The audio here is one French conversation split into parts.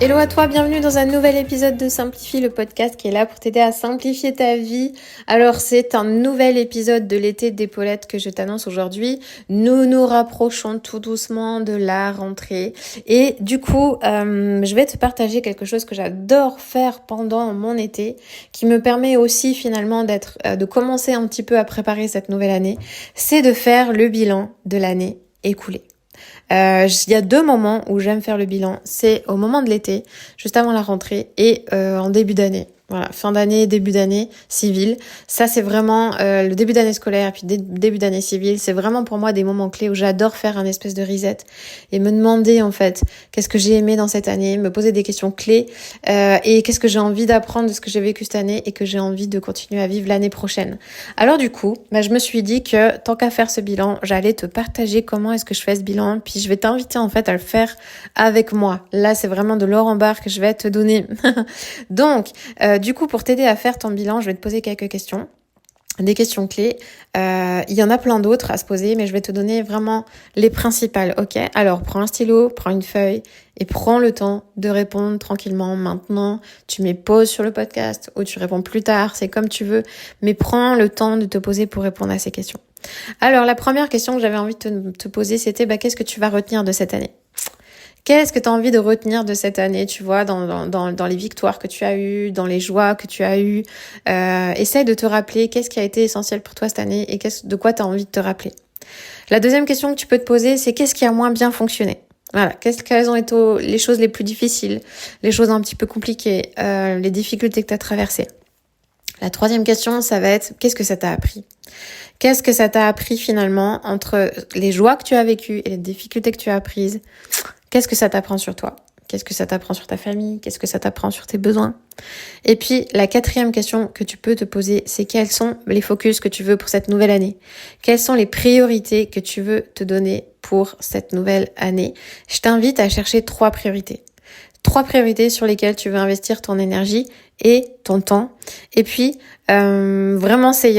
Hello à toi, bienvenue dans un nouvel épisode de Simplifie, le podcast qui est là pour t'aider à simplifier ta vie. Alors c'est un nouvel épisode de l'été d'épaulettes que je t'annonce aujourd'hui. Nous nous rapprochons tout doucement de la rentrée et du coup je vais te partager quelque chose que j'adore faire pendant mon été, qui me permet aussi finalement de commencer un petit peu à préparer cette nouvelle année. C'est de faire le bilan de l'année écoulée. Il y a 2 moments où j'aime faire le bilan. C'est au moment de l'été, juste avant la rentrée, et en début d'année. Voilà, fin d'année, début d'année civile. Ça, c'est vraiment le début d'année scolaire, puis début d'année civile. C'est vraiment pour moi des moments clés où j'adore faire un espèce de reset et me demander en fait qu'est-ce que j'ai aimé dans cette année, me poser des questions clés et qu'est-ce que j'ai envie d'apprendre de ce que j'ai vécu cette année et que j'ai envie de continuer à vivre l'année prochaine. Alors du coup, je me suis dit que tant qu'à faire ce bilan, j'allais te partager comment est-ce que je fais ce bilan, puis je vais t'inviter en fait à le faire avec moi. Là, c'est vraiment de l'or en barre que je vais te donner. Donc, du coup, pour t'aider à faire ton bilan, je vais te poser quelques questions, des questions clés. Il y en a plein d'autres à se poser, mais je vais te donner vraiment les principales, ok ? Alors, prends un stylo, prends une feuille et prends le temps de répondre tranquillement. Maintenant, tu mets pause sur le podcast ou tu réponds plus tard, c'est comme tu veux, mais prends le temps de te poser pour répondre à ces questions. Alors, la première question que j'avais envie de te poser, c'était qu'est-ce que tu vas retenir de cette année ? Qu'est-ce que tu as envie de retenir de cette année, tu vois, dans les victoires que tu as eues, dans les joies que tu as eues. Essaye de te rappeler qu'est-ce qui a été essentiel pour toi cette année et de quoi tu as envie de te rappeler. La deuxième question que tu peux te poser, c'est qu'est-ce qui a moins bien fonctionné ? Voilà, quelles ont été les choses les plus difficiles, les choses un petit peu compliquées, les difficultés que tu as traversées. La troisième question, ça va être qu'est-ce que ça t'a appris ? Qu'est-ce que ça t'a appris finalement entre les joies que tu as vécues et les difficultés que tu as apprises ? Qu'est-ce que ça t'apprend sur toi ? Qu'est-ce que ça t'apprend sur ta famille ? Qu'est-ce que ça t'apprend sur tes besoins ? Et puis, la quatrième question que tu peux te poser, c'est quels sont les focus que tu veux pour cette nouvelle année ? Quelles sont les priorités que tu veux te donner pour cette nouvelle année ? Je t'invite à chercher 3 priorités. 3 priorités sur lesquelles tu veux investir ton énergie et ton temps. Et puis, vraiment, c'est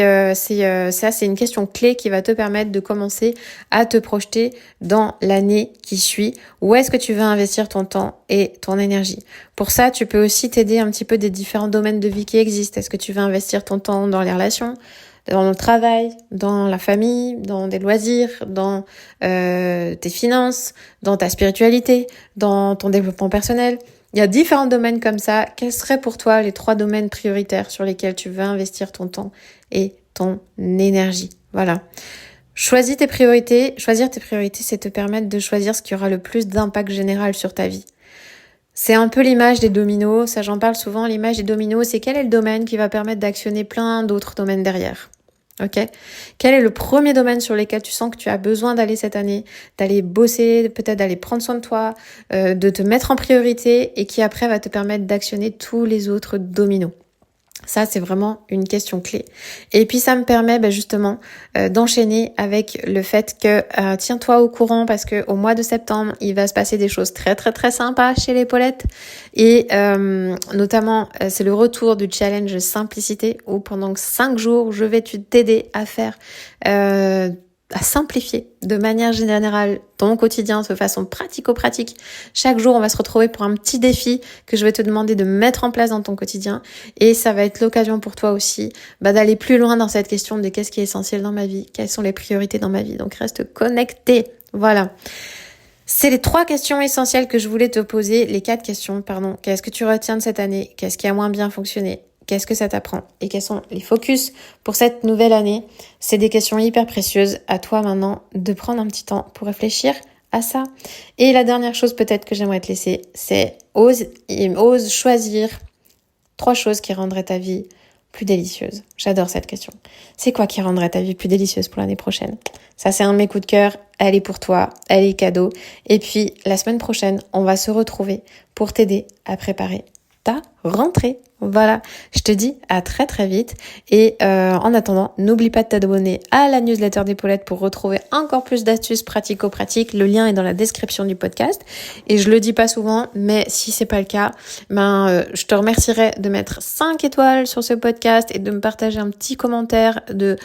une question clé qui va te permettre de commencer à te projeter dans l'année qui suit. Où est-ce que tu veux investir ton temps et ton énergie ? Pour ça, tu peux aussi t'aider un petit peu des différents domaines de vie qui existent. Est-ce que tu veux investir ton temps dans les relations ? Dans le travail, dans la famille, dans des loisirs, dans tes finances, dans ta spiritualité, dans ton développement personnel. Il y a différents domaines comme ça. Quels seraient pour toi les 3 domaines prioritaires sur lesquels tu veux investir ton temps et ton énergie ? Voilà. Choisir tes priorités, c'est te permettre de choisir ce qui aura le plus d'impact général sur ta vie. C'est un peu l'image des dominos, ça j'en parle souvent, l'image des dominos, c'est quel est le domaine qui va permettre d'actionner plein d'autres domaines derrière. Ok ? Quel est le premier domaine sur lequel tu sens que tu as besoin d'aller cette année, d'aller bosser, peut-être d'aller prendre soin de toi, de te mettre en priorité et qui après va te permettre d'actionner tous les autres dominos. Ça, c'est vraiment une question clé. Et puis, ça me permet justement d'enchaîner avec le fait que tiens-toi au courant parce que au mois de septembre, il va se passer des choses très, très, très sympas chez les Paulettes. Et notamment, c'est le retour du challenge Simplicité où pendant 5 jours, je vais t'aider à faire... à simplifier de manière générale ton quotidien de façon pratico-pratique. Chaque jour, on va se retrouver pour un petit défi que je vais te demander de mettre en place dans ton quotidien et ça va être l'occasion pour toi aussi d'aller plus loin dans cette question de qu'est-ce qui est essentiel dans ma vie, quelles sont les priorités dans ma vie. Donc reste connecté. Voilà. C'est les 3 questions essentielles que je voulais te poser, les 4 questions, pardon. Qu'est-ce que tu retiens de cette année ? Qu'est-ce qui a moins bien fonctionné ? Qu'est-ce que ça t'apprend ? Et quels sont les focus pour cette nouvelle année ? C'est des questions hyper précieuses. À toi maintenant de prendre un petit temps pour réfléchir à ça. Et la dernière chose peut-être que j'aimerais te laisser, c'est ose choisir 3 choses qui rendraient ta vie plus délicieuse. J'adore cette question. C'est quoi qui rendrait ta vie plus délicieuse pour l'année prochaine ? Ça, c'est un de mes coups de cœur. Elle est pour toi. Elle est cadeau. Et puis, la semaine prochaine, on va se retrouver pour t'aider à préparer ta rentrée. Voilà, je te dis à très très vite et en attendant, n'oublie pas de t'abonner à la newsletter d'Epaulette pour retrouver encore plus d'astuces pratico-pratiques. Le lien est dans la description du podcast et je le dis pas souvent, mais si c'est pas le cas, je te remercierai de mettre 5 étoiles sur ce podcast et de me partager un petit commentaire de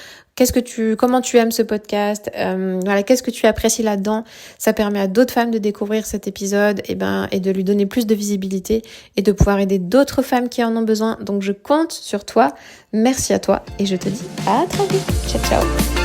comment tu aimes ce podcast, qu'est-ce que tu apprécies là-dedans. Ça permet à d'autres femmes de découvrir cet épisode et de lui donner plus de visibilité et de pouvoir aider d'autres femmes qui en ont besoin. Donc je compte sur toi. Merci à toi et je te dis à très vite. Ciao, ciao.